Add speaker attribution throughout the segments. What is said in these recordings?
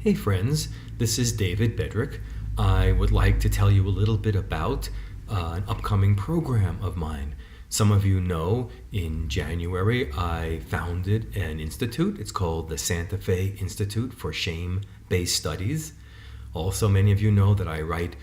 Speaker 1: Hey friends, this is David Bedrick. I would like to tell you a little bit about an upcoming program of mine. Some of you know in January I founded an institute. It's called the Santa Fe Institute for Shame-Based Studies. Also, many of you know that I write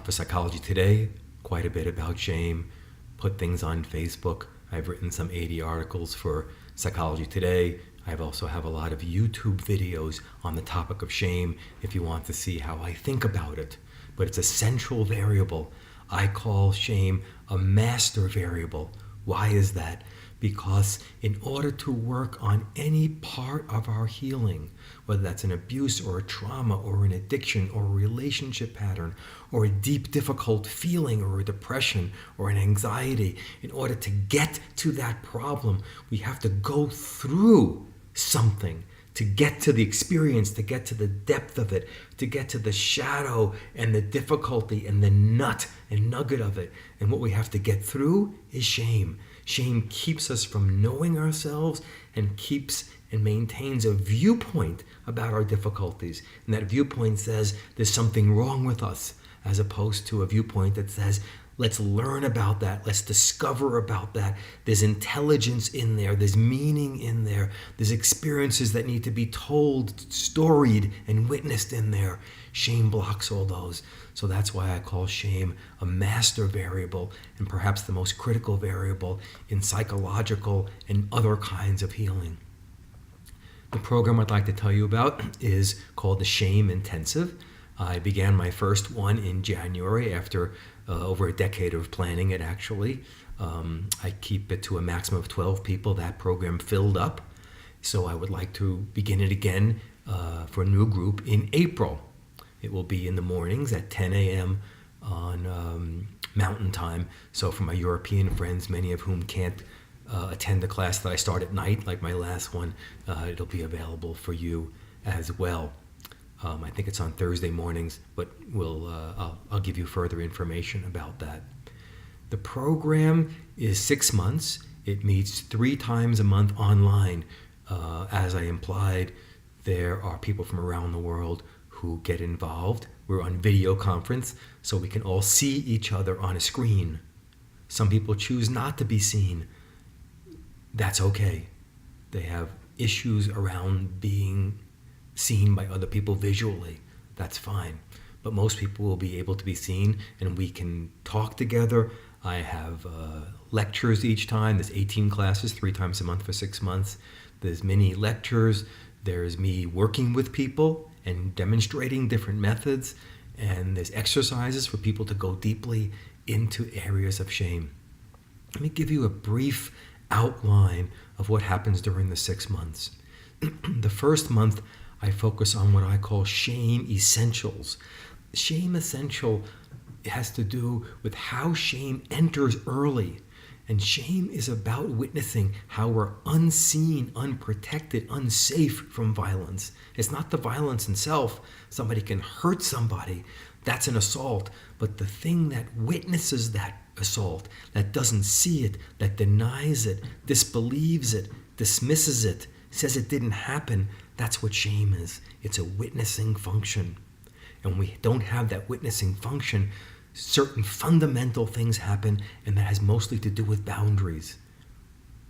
Speaker 1: for Psychology Today quite a bit about shame, put things on Facebook. I've written some 80 articles for Psychology Today. I also have a lot of YouTube videos on the topic of shame if you want to see how I think about it. But it's a central variable. I call shame a master variable. Why is that? Because in order to work on any part of our healing, whether that's an abuse or a trauma or an addiction or a relationship pattern or a deep difficult feeling or a depression or an anxiety, in order to get to that problem, we have to go through something to get to the experience, to get to the depth of it, to get to the shadow and the difficulty and the nut and nugget of it. And what we have to get through is shame. Shame keeps us from knowing ourselves and keeps and maintains a viewpoint about our difficulties. And that viewpoint says there's something wrong with us, as opposed to a viewpoint that says, let's learn about that. Let's discover about that. There's intelligence in there. There's meaning in there. There's experiences that need to be told, storied, and witnessed in there. Shame blocks all those. So that's why I call shame a master variable and perhaps the most critical variable in psychological and other kinds of healing. The program I'd like to tell you about is called the Shame Intensive. I began my first one in January after over a decade of planning it, actually. I keep it to a maximum of 12 people. That program filled up. So I would like to begin it again for a new group in April. It will be in the mornings at 10 a.m. on Mountain Time. So for my European friends, many of whom can't attend the class that I start at night, like my last one, it'll be available for you as well. I think it's on Thursday mornings, but I'll give you further information about that. The program is 6 months. It meets 3 times a month online. As I implied, there are people from around the world who get involved. We're on video conference, so we can all see each other on a screen. Some people choose not to be seen. That's okay. They have issues around being seen by other people visually. That's fine. But most people will be able to be seen and we can talk together. I have lectures each time. There's 18 classes, 3 times a month for 6 months. There's mini lectures. There's me working with people and demonstrating different methods. And there's exercises for people to go deeply into areas of shame. Let me give you a brief outline of what happens during the 6 months. The first month, I focus on what I call shame essentials. Shame essential has to do with how shame enters early. And shame is about witnessing how we're unseen, unprotected, unsafe from violence. It's not the violence itself. Somebody can hurt somebody. That's an assault. But the thing that witnesses that assault, that doesn't see it, that denies it, disbelieves it, dismisses it, says it didn't happen, that's what shame is. It's a witnessing function. And when we don't have that witnessing function, certain fundamental things happen, and that has mostly to do with boundaries.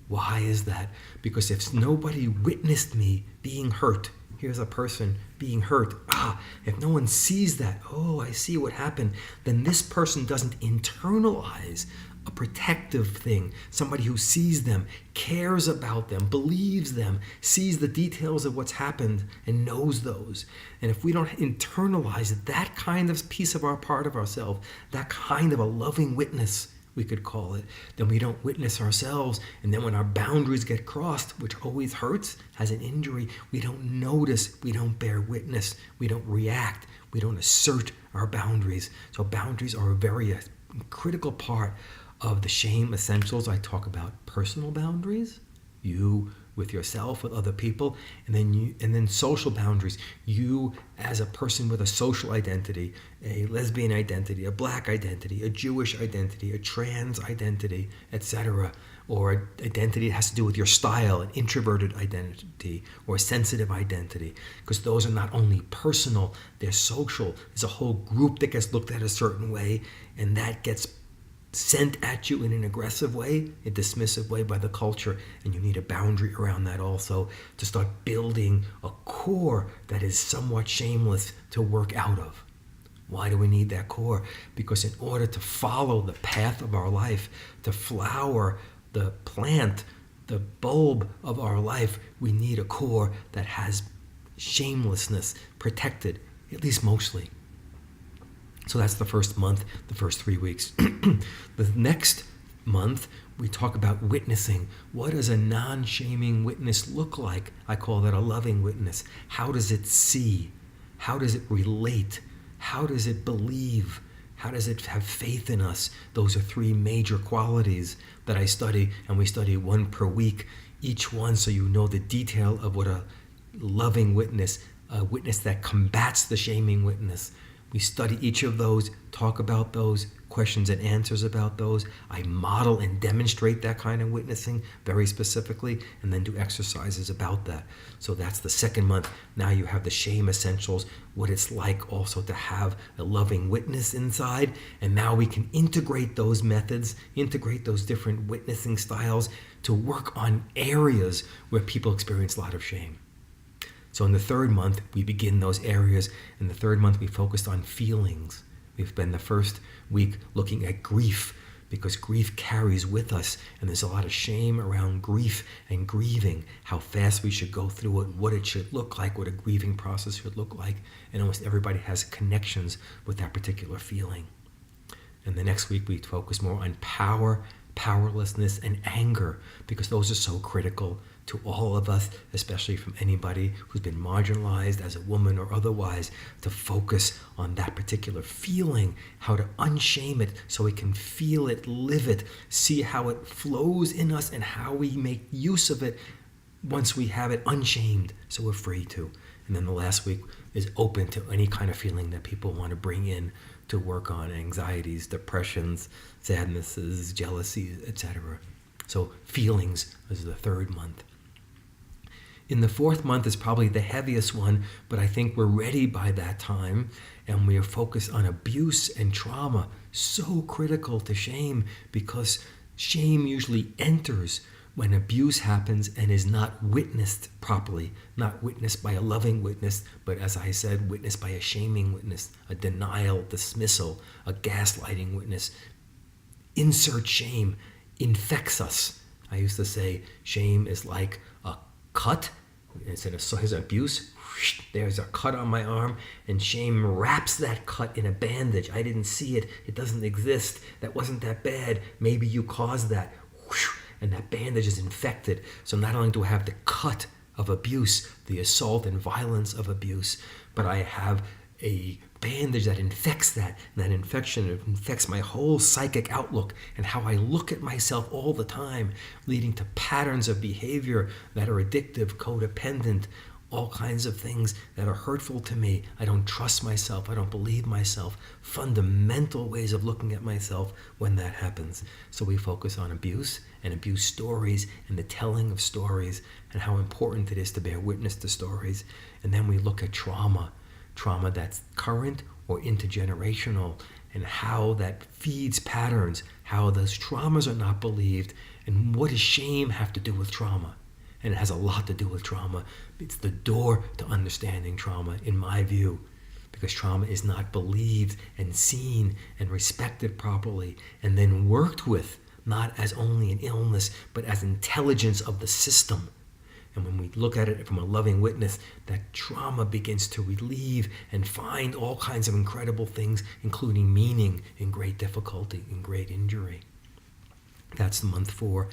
Speaker 1: Why is that? Because if nobody witnessed me being hurt, here's a person being hurt, if no one sees that, I see what happened, then this person doesn't internalize a protective thing, somebody who sees them, cares about them, believes them, sees the details of what's happened and knows those. And if we don't internalize that kind of piece of our part of ourselves, that kind of a loving witness, we could call it, then we don't witness ourselves. And then when our boundaries get crossed, which always hurts, has an injury, we don't notice, we don't bear witness, we don't react, we don't assert our boundaries. So boundaries are a very critical part of the shame essentials. I talk about personal boundaries, you with yourself, with other people, and then social boundaries. You as a person with a social identity, a lesbian identity, a black identity, a Jewish identity, a trans identity, etc. or identity that has to do with your style, an introverted identity or a sensitive identity, because those are not only personal, they're social. There's a whole group that gets looked at a certain way, and that gets sent at you in an aggressive way, a dismissive way by the culture, and you need a boundary around that also to start building a core that is somewhat shameless to work out of. Why do we need that core? Because in order to follow the path of our life, to flower the plant, the bulb of our life, we need a core that has shamelessness protected, at least mostly. So that's the first month, the first 3 weeks. The next month, we talk about witnessing. What does a non-shaming witness look like? I call that a loving witness. How does it see? How does it relate? How does it believe? How does it have faith in us? Those are 3 major qualities that I study, and we study 1 per week, each one, so you know the detail of what a loving witness, a witness that combats the shaming witness. We study each of those, talk about those, questions and answers about those. I model and demonstrate that kind of witnessing very specifically, and then do exercises about that. So that's the second month. Now you have the shame essentials, what it's like also to have a loving witness inside. And now we can integrate those methods, integrate those different witnessing styles to work on areas where people experience a lot of shame. So in the third month, we begin those areas. In the third month, we focused on feelings. We've spent the first week looking at grief, because grief carries with us, and there's a lot of shame around grief and grieving, how fast we should go through it, what it should look like, what a grieving process should look like, and almost everybody has connections with that particular feeling. And the next week, we focus more on power, powerlessness, and anger, because those are so critical to all of us, especially from anybody who's been marginalized as a woman or otherwise, to focus on that particular feeling, how to unshame it so we can feel it, live it, see how it flows in us, and how we make use of it once we have it unshamed, so we're free to. And then the last week is open to any kind of feeling that people want to bring in to work on: anxieties, depressions, sadnesses, jealousy, etc. So feelings is the third month. In the fourth month is probably the heaviest one, but I think we're ready by that time, and we are focused on abuse and trauma, so critical to shame, because shame usually enters when abuse happens and is not witnessed properly, not witnessed by a loving witness, but as I said, witnessed by a shaming witness, a denial, dismissal, a gaslighting witness. Insert shame infects us. I used to say shame is like a cut. Instead of his abuse, there's a cut on my arm, and shame wraps that cut in a bandage. I didn't see it. It doesn't exist. That wasn't that bad. Maybe you caused that. And that bandage is infected. So not only do I have the cut of abuse, the assault and violence of abuse, but I have a bandage that infects that. And that infection infects my whole psychic outlook and how I look at myself all the time, leading to patterns of behavior that are addictive, codependent, all kinds of things that are hurtful to me. I don't trust myself. I don't believe myself. Fundamental ways of looking at myself when that happens. So we focus on abuse and abuse stories and the telling of stories and how important it is to bear witness to stories. And then we look at trauma that's current or intergenerational, and how that feeds patterns, how those traumas are not believed, and what does shame have to do with trauma? And it has a lot to do with trauma. It's the door to understanding trauma, in my view, because trauma is not believed and seen and respected properly, and then worked with, not as only an illness, but as intelligence of the system. And when we look at it from a loving witness, that trauma begins to relieve and find all kinds of incredible things, including meaning in great difficulty, in great injury. That's month 4.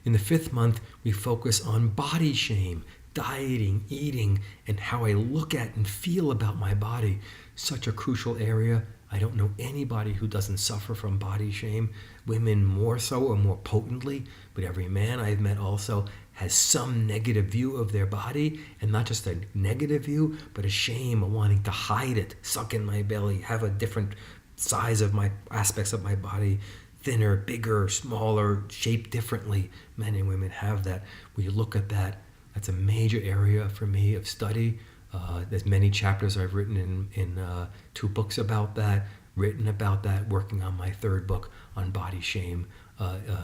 Speaker 1: In the 5th month, we focus on body shame, dieting, eating, and how I look at and feel about my body. Such a crucial area. I don't know anybody who doesn't suffer from body shame. Women more so or more potently, but every man I've met also has some negative view of their body, and not just a negative view, but a shame of wanting to hide it, suck in my belly, have a different size of my aspects of my body, thinner, bigger, smaller, shaped differently. Men and women have that. We look at that. That's a major area for me of study. There's many chapters I've written in 2 books about that, written about that, working on my 3rd book on body shame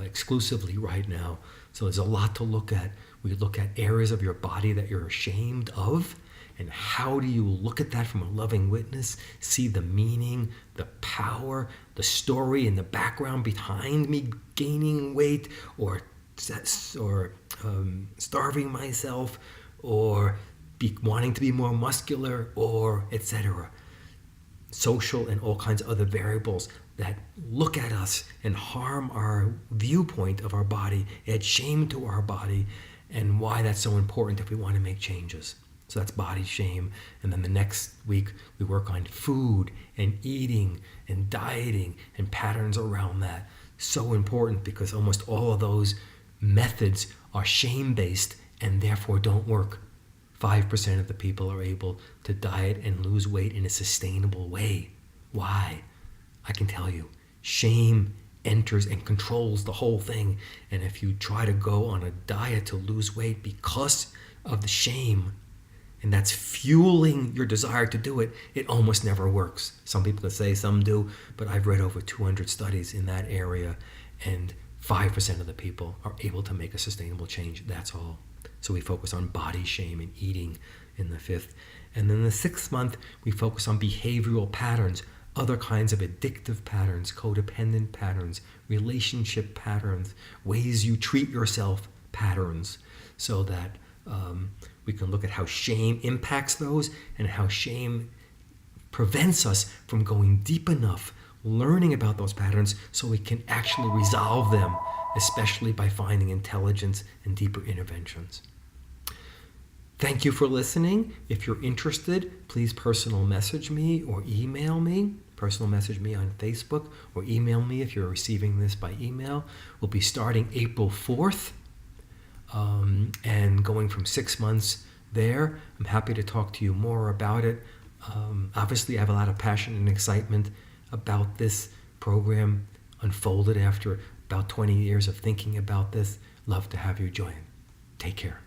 Speaker 1: exclusively right now. So there's a lot to look at. We look at areas of your body that you're ashamed of, and how do you look at that from a loving witness, see the meaning, the power, the story and the background behind me gaining weight or starving myself or wanting to be more muscular or etc. Social and all kinds of other variables that look at us and harm our viewpoint of our body, add shame to our body, and why that's so important if we want to make changes. So that's body shame. And then the next week we work on food and eating and dieting and patterns around that. So important because almost all of those methods are shame-based and therefore don't work. 5% of the people are able to diet and lose weight in a sustainable way. Why? I can tell you. Shame enters and controls the whole thing. And if you try to go on a diet to lose weight because of the shame, and that's fueling your desire to do it, it almost never works. Some people can say some do, but I've read over 200 studies in that area, and 5% of the people are able to make a sustainable change. That's all. So we focus on body shame and eating in the 5th. And then the 6th month, we focus on behavioral patterns, other kinds of addictive patterns, codependent patterns, relationship patterns, ways you treat yourself patterns, so that we can look at how shame impacts those and how shame prevents us from going deep enough, learning about those patterns so we can actually resolve them, especially by finding intelligence and deeper interventions. Thank you for listening. If you're interested, please personal message me or email me. Personal message me on Facebook or email me if you're receiving this by email. We'll be starting April 4th. And going from 6 months there. I'm happy to talk to you more about it. Obviously, I have a lot of passion and excitement about this program unfolded after about 20 years of thinking about this. Love to have you join. Take care.